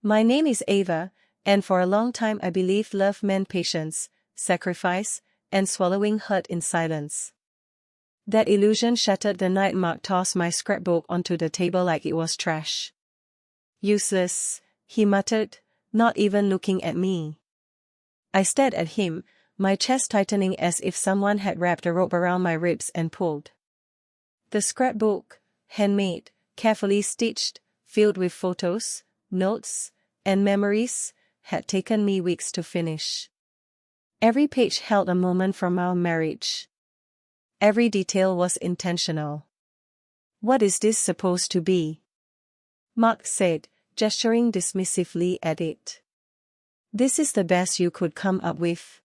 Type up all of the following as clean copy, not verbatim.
My name is Ava, and for a long time I believed love meant patience, sacrifice, and swallowing hurt in silence. That illusion shattered the night Mark tossed my scrapbook onto the table like it was trash. Useless, he muttered, not even looking at me. I stared at him, my chest tightening as if someone had wrapped a rope around my ribs and pulled. The scrapbook, handmade, carefully stitched, filled with photos, notes, and memories, had taken me weeks to finish. Every page held a moment from our marriage. Every detail was intentional. What is this supposed to be? Mark said, gesturing dismissively at it. This is the best you could come up with.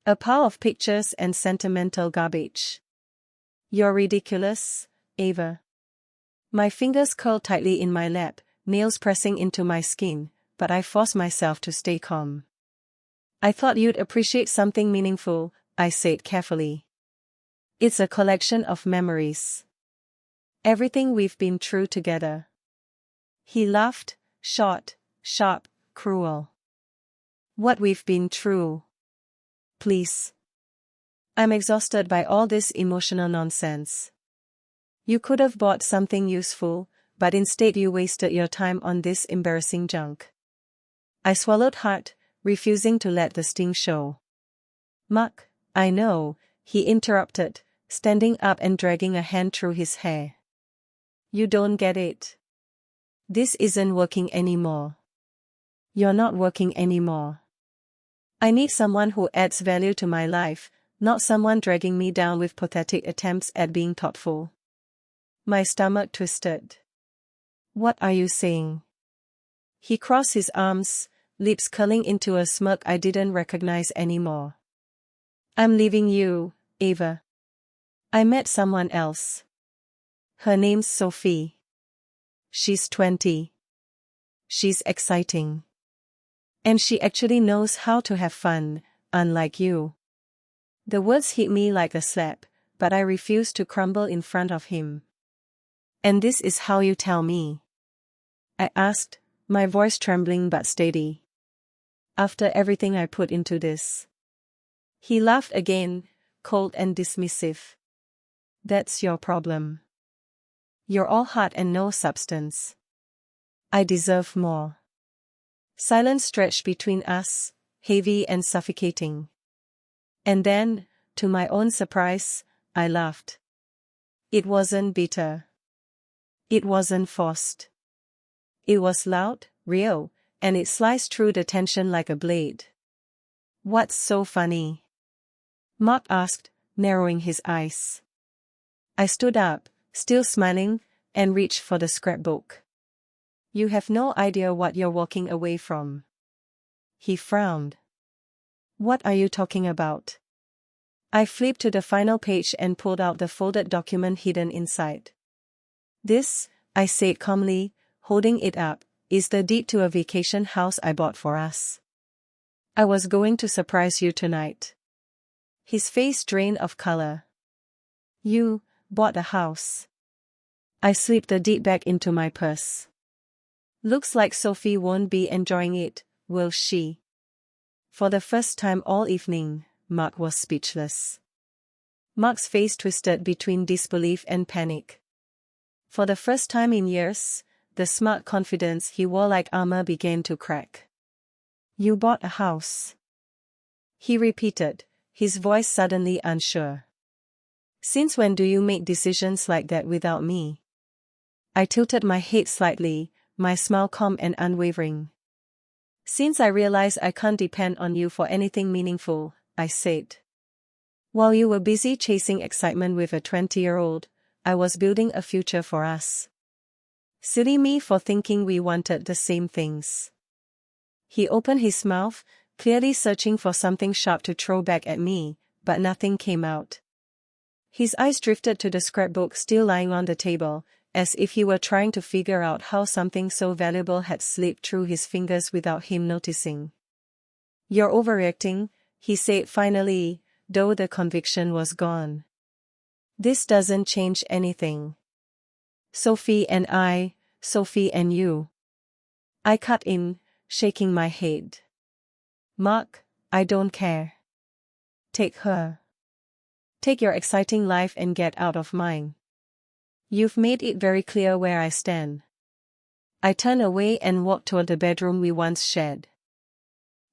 A pile of pictures and sentimental garbage. You're ridiculous, Ava. My fingers curled tightly in my lap, nails pressing into my skin, but I forced myself to stay calm. I thought you'd appreciate something meaningful, I said carefully. It's a collection of memories. Everything we've been through together. He laughed, short, sharp, cruel. What we've been through. Please. I'm exhausted by all this emotional nonsense. You could have bought something useful, but instead you wasted your time on this embarrassing junk. I swallowed hard, refusing to let the sting show. Mark, I know, he interrupted, standing up and dragging a hand through his hair. You don't get it. This isn't working anymore. You're not working anymore. I need someone who adds value to my life, not someone dragging me down with pathetic attempts at being thoughtful. My stomach twisted. What are you saying? He crossed his arms, lips curling into a smirk I didn't recognize anymore. I'm leaving you, Ava. I met someone else. Her name's Sophie. She's 20. She's exciting. And she actually knows how to have fun, unlike you. The words hit me like a slap, but I refused to crumble in front of him. And this is how you tell me? I asked, my voice trembling but steady. After everything I put into this. He laughed again, cold and dismissive. That's your problem. You're all heart and no substance. I deserve more. Silence stretched between us, heavy and suffocating. And then, to my own surprise, I laughed. It wasn't bitter. It wasn't forced. It was loud, real, and it sliced through the tension like a blade. What's so funny? Mark asked, narrowing his eyes. I stood up, still smiling, and reached for the scrapbook. You have no idea what you're walking away from. He frowned. What are you talking about? I flipped to the final page and pulled out the folded document hidden inside. This, I said calmly, holding it up, is the deed to a vacation house I bought for us. I was going to surprise you tonight. His face drained of color. You bought a house. I slipped the deed back into my purse. Looks like Sophie won't be enjoying it, will she? For the first time all evening, Mark was speechless. Mark's face twisted between disbelief and panic. For the first time in years, the smart confidence he wore like armor began to crack. You bought a house. He repeated, his voice suddenly unsure. Since when do you make decisions like that without me? I tilted my head slightly, my smile calm and unwavering. Since I realized I can't depend on you for anything meaningful, I said. While you were busy chasing excitement with a 20-year-old, I was building a future for us. Silly me for thinking we wanted the same things. He opened his mouth, clearly searching for something sharp to throw back at me, but nothing came out. His eyes drifted to the scrapbook still lying on the table, as if he were trying to figure out how something so valuable had slipped through his fingers without him noticing. You're overreacting, he said finally, though the conviction was gone. This doesn't change anything. Sophie and I, Sophie and you. I cut in, shaking my head. Mark, I don't care. Take her. Take your exciting life and get out of mine. You've made it very clear where I stand. I turned away and walked toward the bedroom we once shared.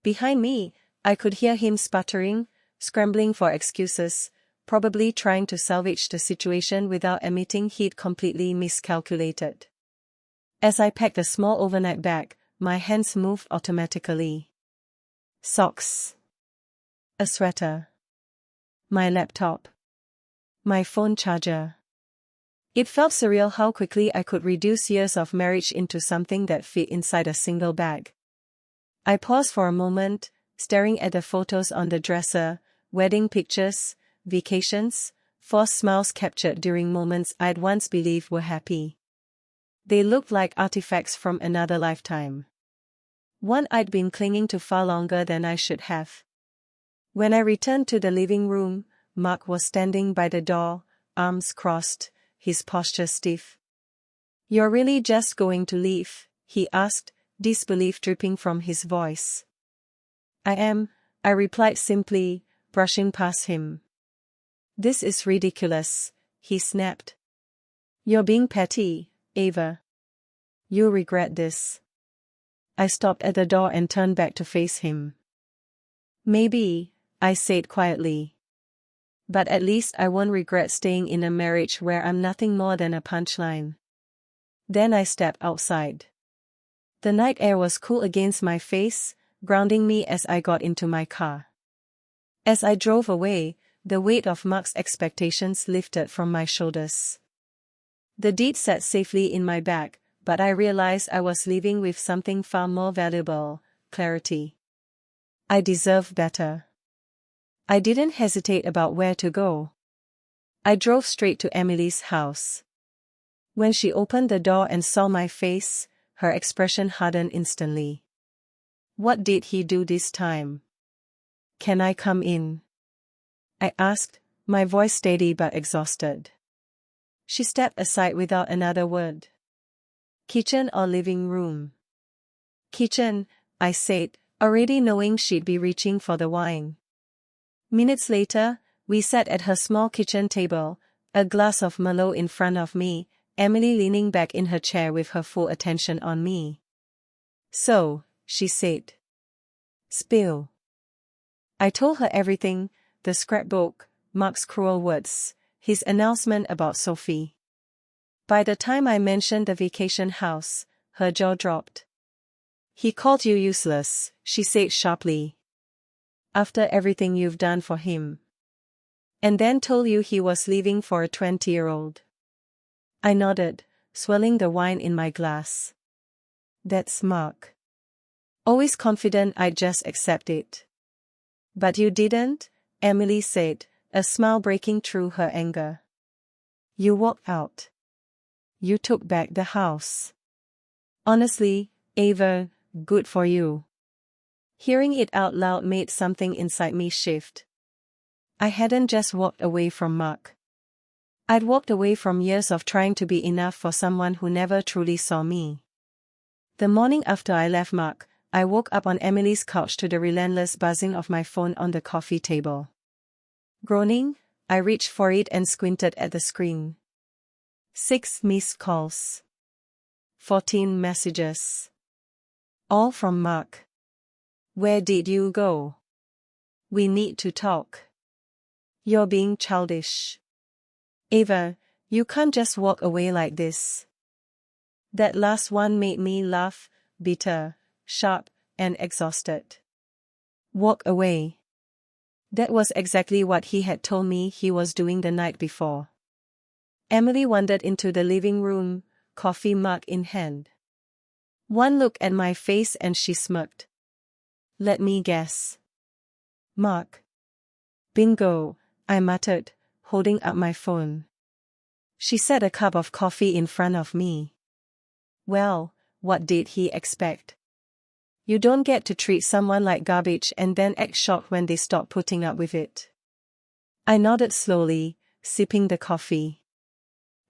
Behind me, I could hear him sputtering, scrambling for excuses, probably trying to salvage the situation without admitting he'd completely miscalculated. As I packed a small overnight bag, my hands moved automatically. Socks. A sweater. My laptop. My phone charger. It felt surreal how quickly I could reduce years of marriage into something that fit inside a single bag. I paused for a moment, staring at the photos on the dresser, wedding pictures, vacations, forced smiles captured during moments I'd once believed were happy. They looked like artifacts from another lifetime. One I'd been clinging to far longer than I should have. When I returned to the living room, Mark was standing by the door, arms crossed, his posture stiff. "You're really just going to leave?" he asked, disbelief dripping from his voice. "I am," I replied simply, brushing past him. "This is ridiculous," he snapped. "You're being petty, Ava. You'll regret this." I stopped at the door and turned back to face him. "Maybe," I said quietly. "But at least I won't regret staying in a marriage where I'm nothing more than a punchline." Then I stepped outside. The night air was cool against my face, grounding me as I got into my car. As I drove away, the weight of Mark's expectations lifted from my shoulders. The deed sat safely in my bag, but I realized I was leaving with something far more valuable: clarity. I deserve better. I didn't hesitate about where to go. I drove straight to Emily's house. When she opened the door and saw my face, her expression hardened instantly. "What did he do this time? Can I come in?" I asked, my voice steady but exhausted. She stepped aside without another word. "Kitchen or living room?" "Kitchen," I said, already knowing she'd be reaching for the wine. Minutes later, we sat at her small kitchen table, a glass of Merlot in front of me, Emily leaning back in her chair with her full attention on me. "So," she said. "Spill." I told her everything: the scrapbook, Mark's cruel words, his announcement about Sophie. By the time I mentioned the vacation house, her jaw dropped. "He called you useless," she said sharply. "After everything you've done for him. And then told you he was leaving for a 20-year-old. I nodded, swirling the wine in my glass. "That's Mark. Always confident I'd just accept it." "But you didn't," Emily said, a smile breaking through her anger. "You walked out. You took back the house. Honestly, Ava, good for you." Hearing it out loud made something inside me shift. I hadn't just walked away from Mark. I'd walked away from years of trying to be enough for someone who never truly saw me. The morning after I left Mark, I woke up on Emily's couch to the relentless buzzing of my phone on the coffee table. Groaning, I reached for it and squinted at the screen. 6 missed calls. 14 messages. All from Mark. "Where did you go? We need to talk. You're being childish. Ava, you can't just walk away like this." That last one made me laugh, bitter, sharp, and exhausted. Walk away. That was exactly what he had told me he was doing the night before. Emily wandered into the living room, coffee mug in hand. One look at my face and she smirked. "Let me guess. Mark." "Bingo," I muttered, holding up my phone. She set a cup of coffee in front of me. Well, what did he expect? You don't get to treat someone like garbage and then act shocked when they stop putting up with it. I nodded slowly, sipping the coffee.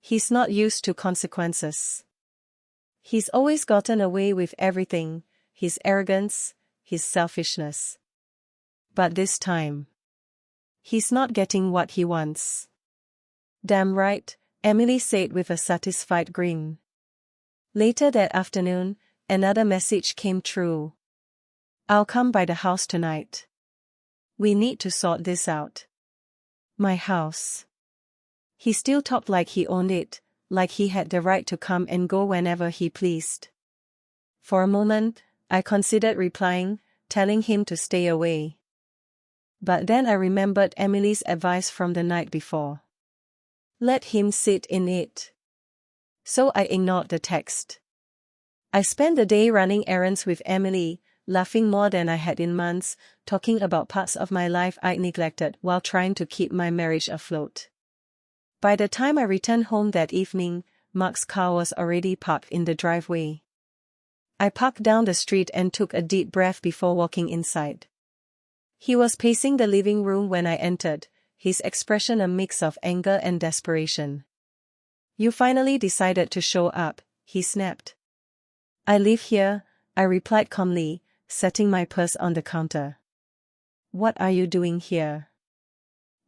He's not used to consequences. He's always gotten away with everything, his arrogance, his selfishness. But this time, he's not getting what he wants. Damn right, Emily said with a satisfied grin. Later that afternoon, another message came through. I'll come by the house tonight. We need to sort this out. My house. He still talked like he owned it, like he had the right to come and go whenever he pleased. For a moment, I considered replying, telling him to stay away. But then I remembered Emily's advice from the night before. Let him sit in it. So I ignored the text. I spent the day running errands with Emily, laughing more than I had in months, talking about parts of my life I'd neglected while trying to keep my marriage afloat. By the time I returned home that evening, Mark's car was already parked in the driveway. I parked down the street and took a deep breath before walking inside. He was pacing the living room when I entered, his expression a mix of anger and desperation. You finally decided to show up, he snapped. I live here, I replied calmly, setting my purse on the counter. What are you doing here?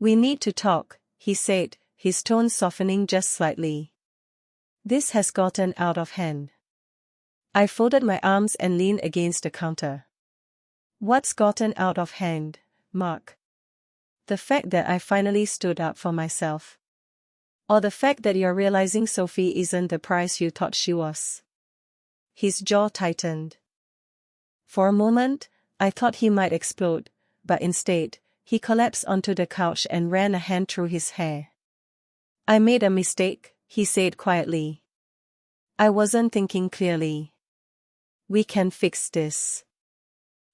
We need to talk, he said, his tone softening just slightly. This has gotten out of hand. I folded my arms and leaned against the counter. What's gotten out of hand, Mark? The fact that I finally stood up for myself. Or the fact that you're realizing Sophie isn't the price you thought she was. His jaw tightened. For a moment, I thought he might explode, but instead, he collapsed onto the couch and ran a hand through his hair. I made a mistake, he said quietly. I wasn't thinking clearly. We can fix this.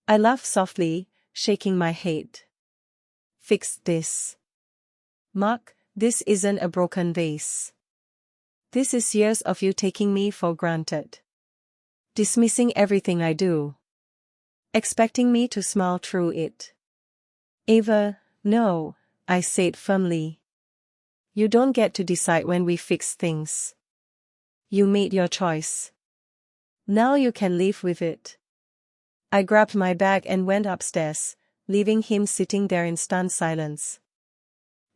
I laughed softly, shaking my head. Fix this. Mark, this isn't a broken vase. This is years of you taking me for granted. Dismissing everything I do. Expecting me to smile through it. Ava, no, I said firmly. You don't get to decide when we fix things. You made your choice. Now you can live with it. I grabbed my bag and went upstairs, leaving him sitting there in stunned silence.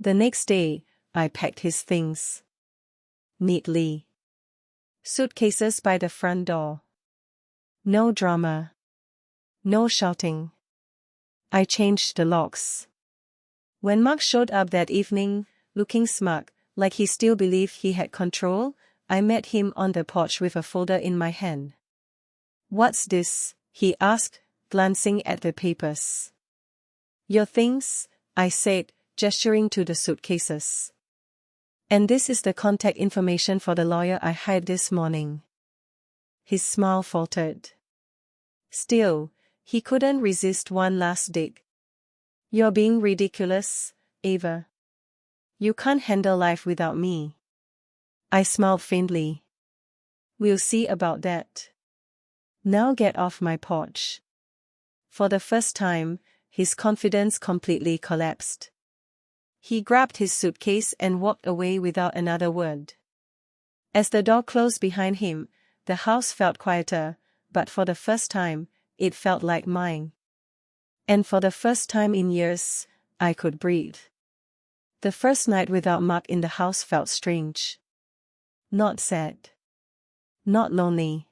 The next day, I packed his things. Neatly. Suitcases by the front door. No drama. No shouting. I changed the locks. When Mark showed up that evening, looking smug, like he still believed he had control, I met him on the porch with a folder in my hand. What's this? He asked, glancing at the papers. Your things, I said, gesturing to the suitcases. And this is the contact information for the lawyer I hired this morning. His smile faltered. Still, he couldn't resist one last dig. You're being ridiculous, Ava. You can't handle life without me. I smiled faintly. We'll see about that. Now get off my porch. For the first time, his confidence completely collapsed. He grabbed his suitcase and walked away without another word. As the door closed behind him, the house felt quieter, but for the first time, it felt like mine. And for the first time in years, I could breathe. The first night without Mark in the house felt strange. Not sad. Not lonely.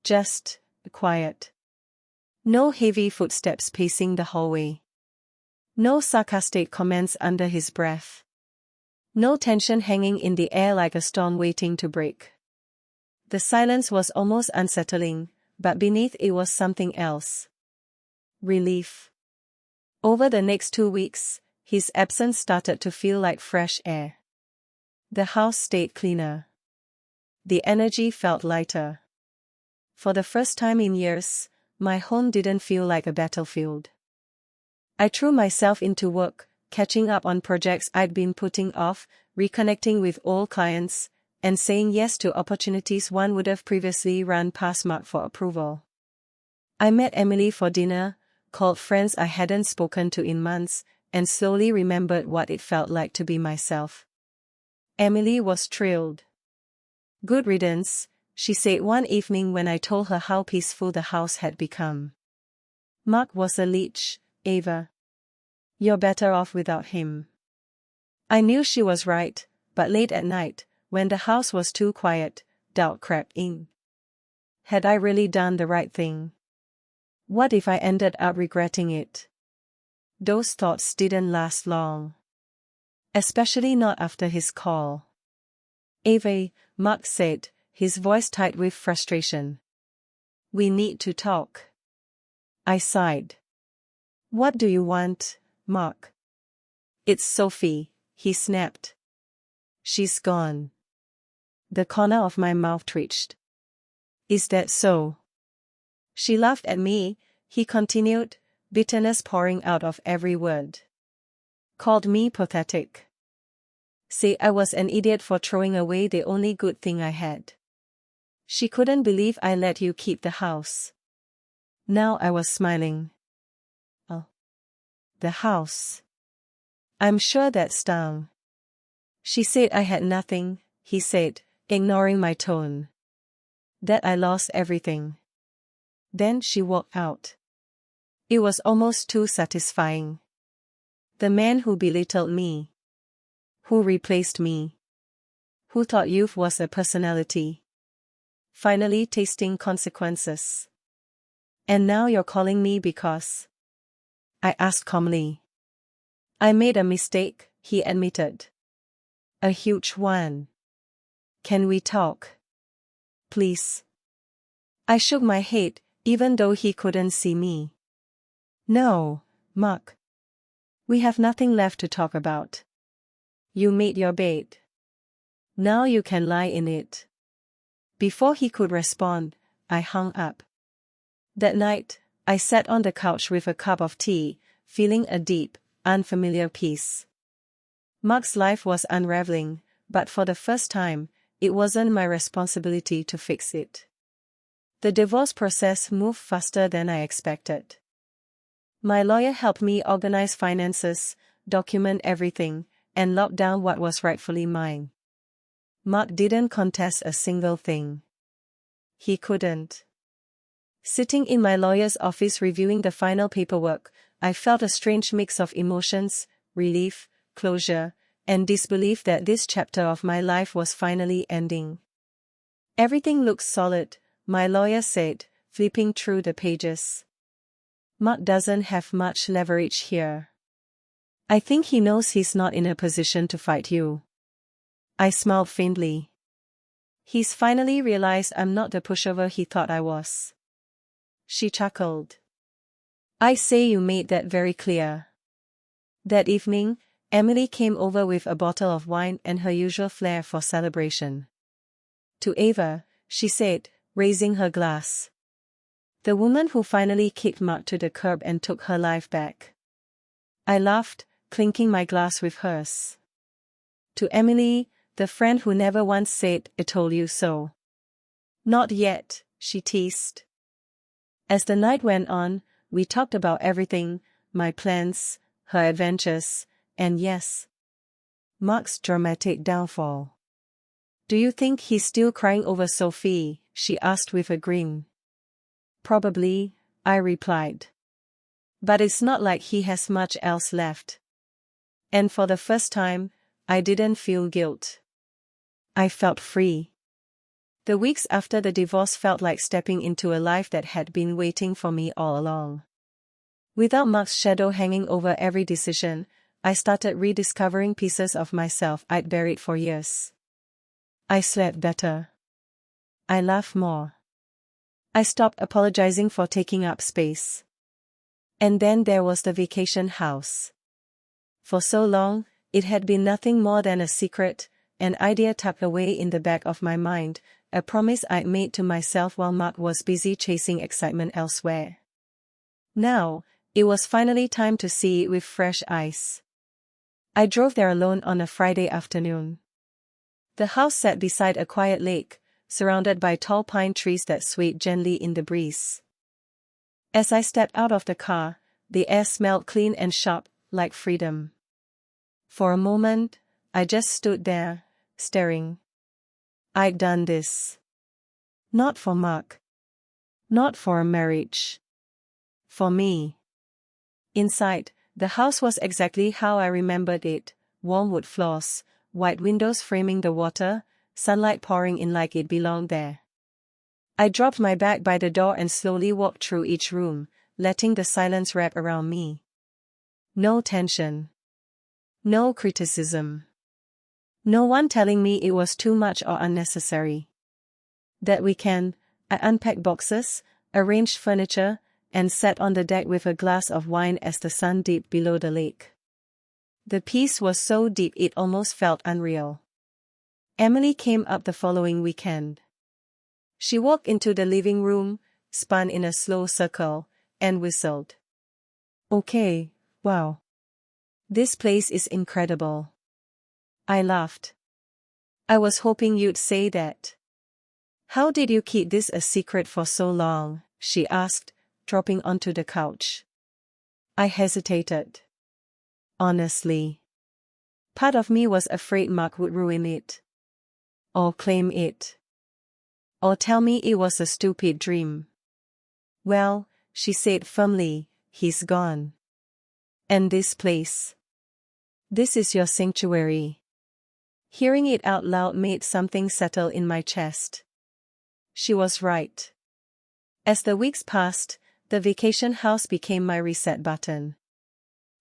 Just quiet. No heavy footsteps pacing the hallway. No sarcastic comments under his breath. No tension hanging in the air like a storm waiting to break. The silence was almost unsettling, but beneath it was something else. Relief. Over the next 2 weeks, his absence started to feel like fresh air. The house stayed cleaner. The energy felt lighter. For the first time in years, my home didn't feel like a battlefield. I threw myself into work, catching up on projects I'd been putting off, reconnecting with old clients, and saying yes to opportunities one would have previously run past Mark for approval. I met Emily for dinner, called friends I hadn't spoken to in months, and slowly remembered what it felt like to be myself. Emily was thrilled. Good riddance, she said one evening when I told her how peaceful the house had become. Mark was a leech, Ava. You're better off without him. I knew she was right, but late at night, when the house was too quiet, doubt crept in. Had I really done the right thing? What if I ended up regretting it? Those thoughts didn't last long. Especially not after his call. Ava, Mark said, his voice tight with frustration. We need to talk. I sighed. What do you want, Mark? It's Sophie, he snapped. She's gone. The corner of my mouth twitched. Is that so? She laughed at me, he continued, bitterness pouring out of every word. Called me pathetic. Say I was an idiot for throwing away the only good thing I had. She couldn't believe I let you keep the house. Now I was smiling. Oh. The house. I'm sure that stung. She said I had nothing, he said, ignoring my tone. That I lost everything. Then she walked out. It was almost too satisfying. The man who belittled me. Who replaced me. Who thought youth was a personality. Finally tasting consequences. And now you're calling me because. I asked calmly. I made a mistake, he admitted. A huge one. Can we talk? Please. I shook my head, even though he couldn't see me. No, Mark. We have nothing left to talk about. You made your bed. Now you can lie in it. Before he could respond, I hung up. That night, I sat on the couch with a cup of tea, feeling a deep, unfamiliar peace. Mark's life was unraveling, but for the first time, it wasn't my responsibility to fix it. The divorce process moved faster than I expected. My lawyer helped me organize finances, document everything, and lock down what was rightfully mine. Mark didn't contest a single thing. He couldn't. Sitting in my lawyer's office reviewing the final paperwork, I felt a strange mix of emotions, relief, closure, and disbelief that this chapter of my life was finally ending. Everything looks solid, my lawyer said, flipping through the pages. Mark doesn't have much leverage here. I think he knows he's not in a position to fight you. I smiled faintly. He's finally realized I'm not the pushover he thought I was. She chuckled. I say you made that very clear. That evening, Emily came over with a bottle of wine and her usual flair for celebration. To Ava, she said, raising her glass. The woman who finally kicked Mark to the curb and took her life back. I laughed, clinking my glass with hers. To Emily, the friend who never once said, "I told you so." Not yet, she teased. As the night went on, we talked about everything, my plans, her adventures, and yes, Mark's dramatic downfall. Do you think he's still crying over Sophie? She asked with a grin. Probably, I replied. But it's not like he has much else left. And for the first time, I didn't feel guilt. I felt free. The weeks after the divorce felt like stepping into a life that had been waiting for me all along. Without Mark's shadow hanging over every decision, I started rediscovering pieces of myself I'd buried for years. I slept better. I laughed more. I stopped apologizing for taking up space. And then there was the vacation house. For so long, it had been nothing more than a secret, an idea tucked away in the back of my mind, a promise I'd made to myself while Mark was busy chasing excitement elsewhere. Now, it was finally time to see it with fresh eyes. I drove there alone on a Friday afternoon. The house sat beside a quiet lake, surrounded by tall pine trees that swayed gently in the breeze. As I stepped out of the car, the air smelled clean and sharp, like freedom. For a moment, I just stood there, staring. I'd done this. Not for Mark. Not for a marriage. For me. Inside, the house was exactly how I remembered it: warm wood floors, white windows framing the water, sunlight pouring in like it belonged there. I dropped my bag by the door and slowly walked through each room, letting the silence wrap around me. No tension. No criticism. No one telling me it was too much or unnecessary. That weekend, I unpacked boxes, arranged furniture, and sat on the deck with a glass of wine as the sun dipped below the lake. The peace was so deep it almost felt unreal. Emily came up the following weekend. She walked into the living room, spun in a slow circle, and whistled. "Okay, wow. This place is incredible." I laughed. "I was hoping you'd say that." "How did you keep this a secret for so long?" she asked, dropping onto the couch. I hesitated. Honestly, part of me was afraid Mark would ruin it. Or claim it. Or tell me it was a stupid dream. "Well," she said firmly, "he's gone. And this place. This is your sanctuary." Hearing it out loud made something settle in my chest. She was right. As the weeks passed, the vacation house became my reset button.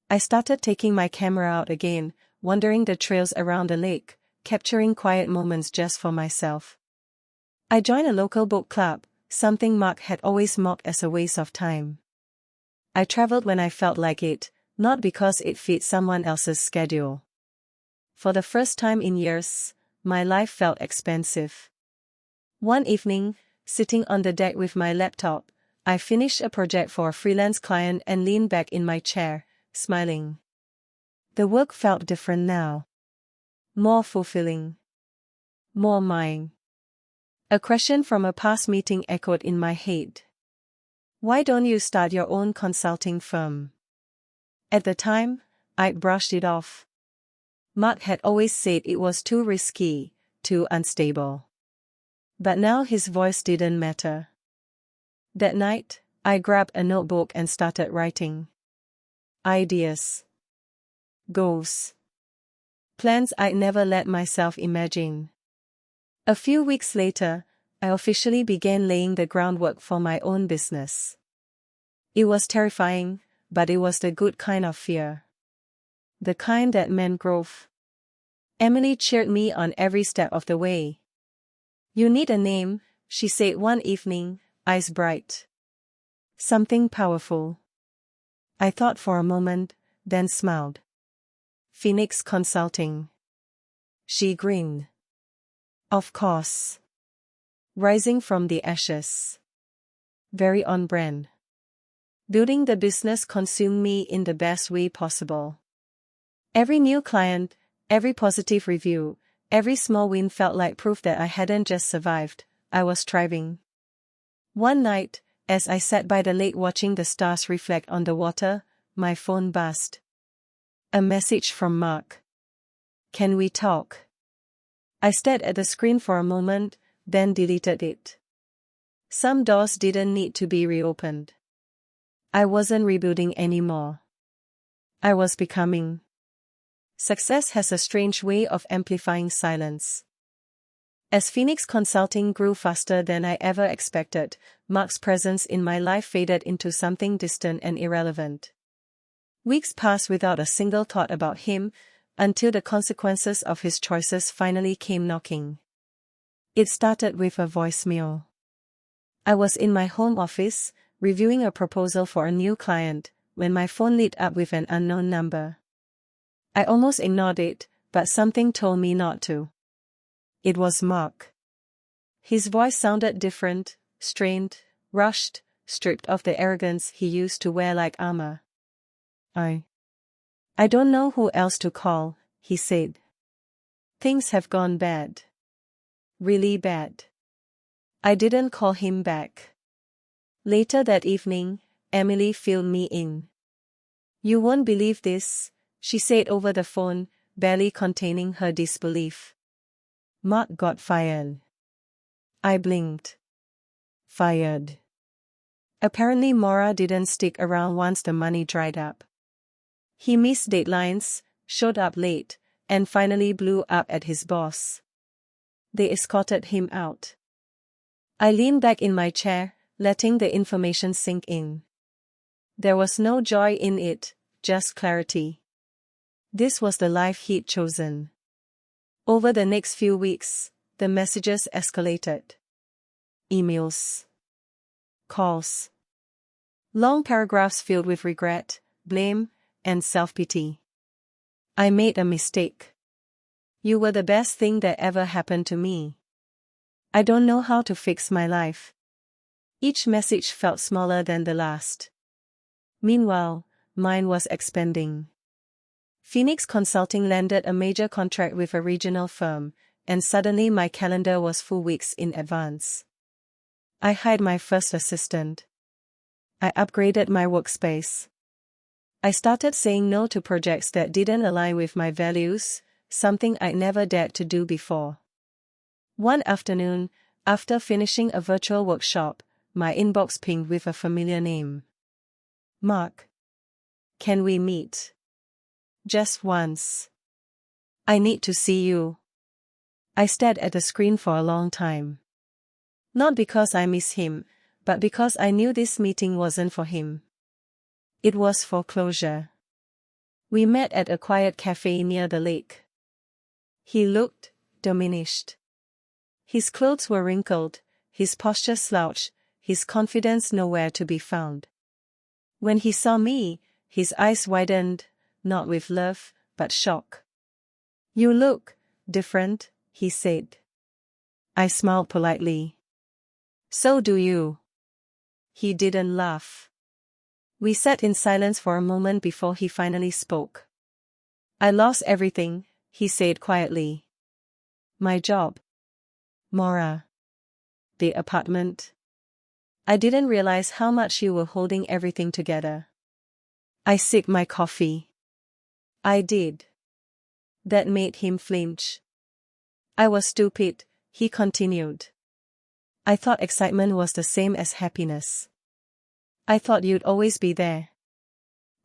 I started taking my camera out again, wandering the trails around the lake, capturing quiet moments just for myself. I joined a local book club, something Mark had always mocked as a waste of time. I traveled when I felt like it, not because it fit someone else's schedule. For the first time in years, my life felt expansive. One evening, sitting on the deck with my laptop, I finished a project for a freelance client and leaned back in my chair, smiling. The work felt different now. More fulfilling. More mine. A question from a past meeting echoed in my head. "Why don't you start your own consulting firm?" At the time, I'd brushed it off. Mark had always said it was too risky, too unstable. But now his voice didn't matter. That night, I grabbed a notebook and started writing. Ideas. Goals. Plans I'd never let myself imagine. A few weeks later, I officially began laying the groundwork for my own business. It was terrifying, but it was the good kind of fear. The kind that meant growth. Emily cheered me on every step of the way. "You need a name," she said one evening, eyes bright. "Something powerful." I thought for a moment, then smiled. "Phoenix Consulting." She grinned. "Of course. Rising from the ashes. Very on brand." Building the business consumed me in the best way possible. Every new client, every positive review, every small win felt like proof that I hadn't just survived, I was thriving. One night, as I sat by the lake watching the stars reflect on the water, my phone buzzed. A message from Mark. "Can we talk?" I stared at the screen for a moment, then deleted it. Some doors didn't need to be reopened. I wasn't rebuilding anymore. I was becoming. Success has a strange way of amplifying silence. As Phoenix Consulting grew faster than I ever expected, Mark's presence in my life faded into something distant and irrelevant. Weeks passed without a single thought about him, until the consequences of his choices finally came knocking. It started with a voicemail. I was in my home office, reviewing a proposal for a new client, when my phone lit up with an unknown number. I almost ignored it, but something told me not to. It was Mark. His voice sounded different, strained, rushed, stripped of the arrogance he used to wear like armor. I don't know who else to call," he said. "Things have gone bad. Really bad." I didn't call him back. Later that evening, Emily filled me in. "You won't believe this," she said over the phone, barely containing her disbelief. "Mark got fired." I blinked. Fired. Apparently Mora didn't stick around once the money dried up. He missed deadlines, showed up late, and finally blew up at his boss. They escorted him out. I leaned back in my chair, letting the information sink in. There was no joy in it, just clarity. This was the life he'd chosen. Over the next few weeks, the messages escalated. Emails. Calls. Long paragraphs filled with regret, blame, and self-pity. I made a mistake. You were the best thing that ever happened to me. I don't know how to fix my life. Each message felt smaller than the last. Meanwhile, mine was expanding. Phoenix Consulting landed a major contract with a regional firm, and suddenly my calendar was full weeks in advance. I hired my first assistant. I upgraded my workspace. I started saying no to projects that didn't align with my values, something I'd never dared to do before. One afternoon, after finishing a virtual workshop, my inbox pinged with a familiar name. Mark. Can we meet? Just once. I need to see you. I stared at the screen for a long time. Not because I miss him, but because I knew this meeting wasn't for him. It was for closure. We met at a quiet cafe near the lake. He looked diminished. His clothes were wrinkled, his posture slouched, his confidence nowhere to be found. When he saw me, his eyes widened, not with love, but shock. You look different, he said. I smiled politely. So do you. He didn't laugh. We sat in silence for a moment before he finally spoke. I lost everything, he said quietly. My job. Mora. The apartment. I didn't realize how much you were holding everything together. I sipped my coffee. I did. That made him flinch. I was stupid, he continued. I thought excitement was the same as happiness. I thought you'd always be there.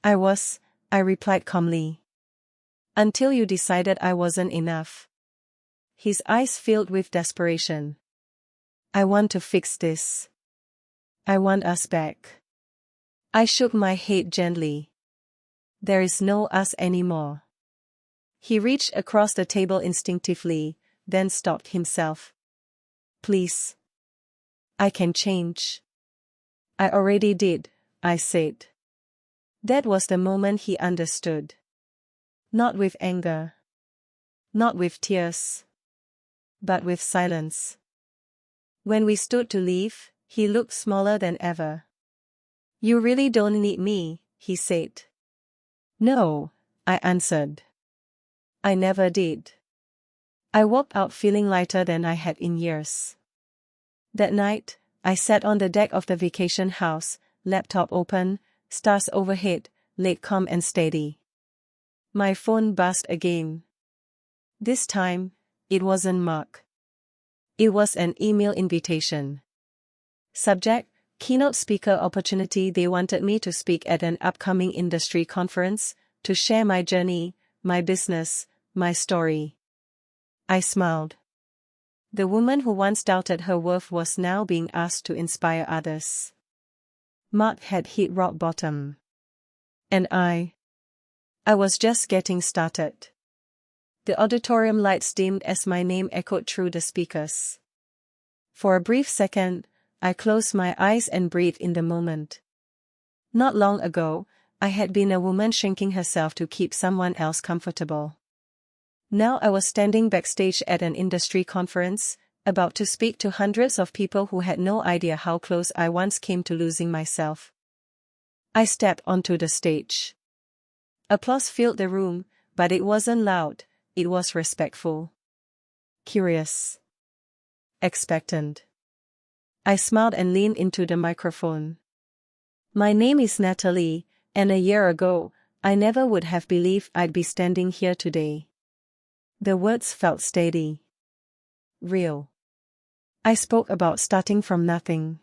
I was, I replied calmly. Until you decided I wasn't enough. His eyes filled with desperation. I want to fix this. I want us back. I shook my head gently. There is no us anymore. He reached across the table instinctively, then stopped himself. Please. I can change. I already did, I said. That was the moment he understood. Not with anger. Not with tears. But with silence. When we stood to leave, he looked smaller than ever. You really don't need me, he said. No, I answered. I never did. I walked out feeling lighter than I had in years. That night, I sat on the deck of the vacation house, laptop open, stars overhead, lake calm and steady. My phone buzzed again. This time, it wasn't Mark. It was an email invitation. Subject, keynote speaker opportunity. They wanted me to speak at an upcoming industry conference, to share my journey, my business, my story. I smiled. The woman who once doubted her worth was now being asked to inspire others. Mark had hit rock bottom. And I was just getting started. The auditorium lights dimmed as my name echoed through the speakers. For a brief second, I closed my eyes and breathed in the moment. Not long ago, I had been a woman shrinking herself to keep someone else comfortable. Now I was standing backstage at an industry conference, about to speak to hundreds of people who had no idea how close I once came to losing myself. I stepped onto the stage. Applause filled the room, but it wasn't loud, it was respectful. Curious. Expectant. I smiled and leaned into the microphone. My name is Natalie, and a year ago, I never would have believed I'd be standing here today. The words felt steady. Real. I spoke about starting from nothing.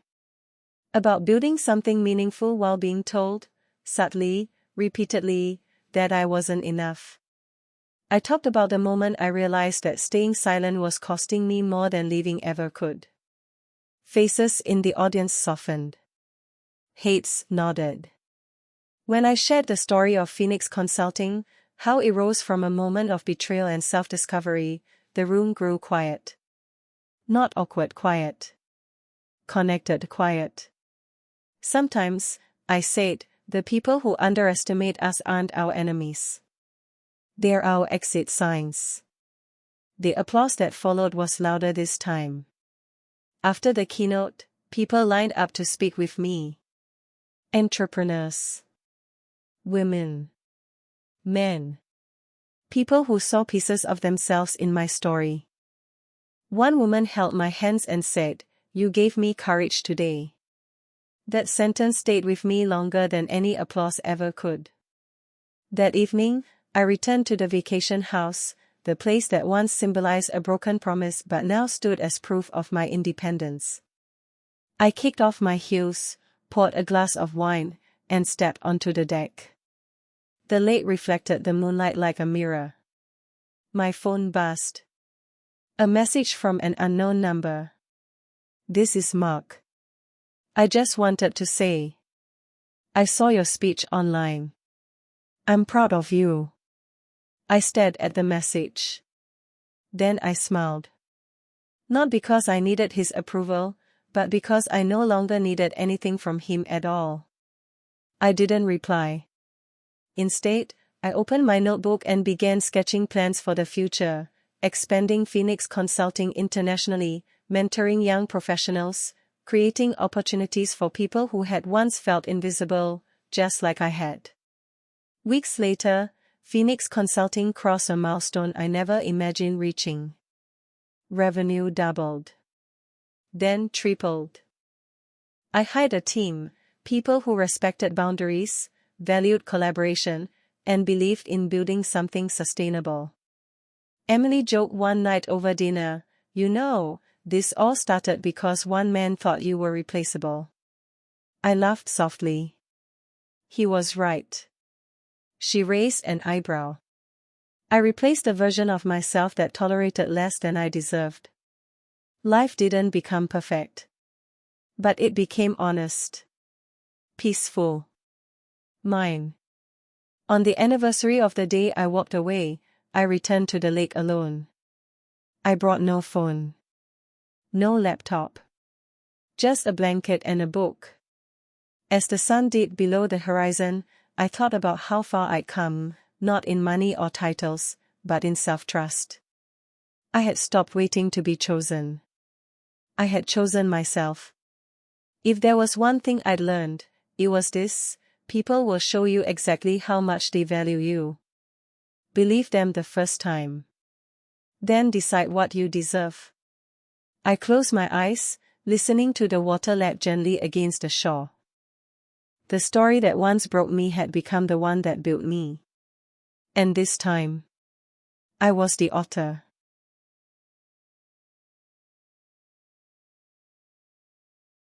About building something meaningful while being told, subtly, repeatedly, that I wasn't enough. I talked about the moment I realized that staying silent was costing me more than leaving ever could. Faces in the audience softened. Heads nodded. When I shared the story of Phoenix Consulting, how it rose from a moment of betrayal and self-discovery, the room grew quiet. Not awkward quiet. Connected quiet. Sometimes, I said, the people who underestimate us aren't our enemies. They're our exit signs. The applause that followed was louder this time. After the keynote, people lined up to speak with me. Entrepreneurs. Women. Men. People who saw pieces of themselves in my story. One woman held my hands and said, "You gave me courage today." That sentence stayed with me longer than any applause ever could. That evening, I returned to the vacation house, the place that once symbolized a broken promise but now stood as proof of my independence. I kicked off my heels, poured a glass of wine, and stepped onto the deck. The lake reflected the moonlight like a mirror. My phone buzzed. A message from an unknown number. "This is Mark. I just wanted to say, I saw your speech online. I'm proud of you." I stared at the message. Then I smiled. Not because I needed his approval, but because I no longer needed anything from him at all. I didn't reply. Instead, I opened my notebook and began sketching plans for the future, expanding Phoenix Consulting internationally, mentoring young professionals, creating opportunities for people who had once felt invisible, just like I had. Weeks later, Phoenix Consulting crossed a milestone I never imagined reaching. Revenue doubled. Then tripled. I hired a team, people who respected boundaries, valued collaboration, and believed in building something sustainable. Emily joked one night over dinner, "You know, this all started because one man thought you were replaceable." I laughed softly. He was right. She raised an eyebrow. I replaced a version of myself that tolerated less than I deserved. Life didn't become perfect. But it became honest. Peaceful. Mine. On the anniversary of the day I walked away, I returned to the lake alone. I brought no phone. No laptop. Just a blanket and a book. As the sun dipped below the horizon, I thought about how far I'd come, not in money or titles, but in self-trust. I had stopped waiting to be chosen. I had chosen myself. If there was one thing I'd learned, it was this: people will show you exactly how much they value you. Believe them the first time. Then decide what you deserve. I closed my eyes, listening to the water lap gently against the shore. The story that once broke me had become the one that built me. And this time, I was the author.